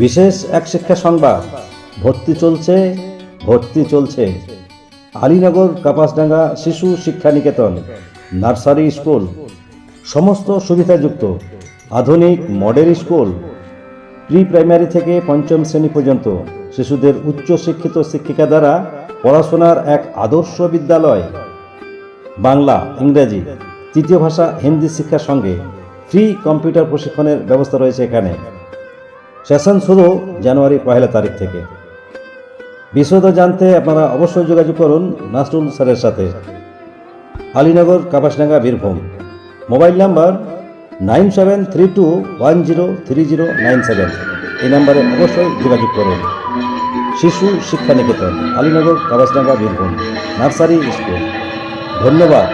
বিশেষ এক শিক্ষা সংবাদ, ভর্তি চলছে আলীনগর কাপাসডাঙ্গা শিশু শিক্ষা নিকেতন নার্সারি স্কুল। সমস্ত সুবিধাযুক্ত আধুনিক মডেল স্কুল, প্রি প্রাইমারি থেকে পঞ্চম শ্রেণী পর্যন্ত শিশুদের উচ্চ শিক্ষিত শিক্ষিকা দ্বারা পড়াশোনার এক আদর্শ বিদ্যালয়। বাংলা, ইংরেজি, তৃতীয় ভাষা হিন্দি শিক্ষার সঙ্গে ফ্রি কম্পিউটার প্রশিক্ষণের ব্যবস্থা রয়েছে এখানে। সেশন শুরু জানুয়ারি 1 তারিখ থেকে। বিশদ জানতে আপনারা অবশ্যই যোগাযোগ করুন নাসরুল স্যারের সাথে। আলীনগর কাপাসডাঙ্গা, বীরভূম। Mobile number 9732103097। এই নাম্বারে অবশ্যই যোগাযোগ করুন। Shishu Shiksha Niketan, Alinagar Kapasdanga, Birbhum, nursery school. ধন্যবাদ।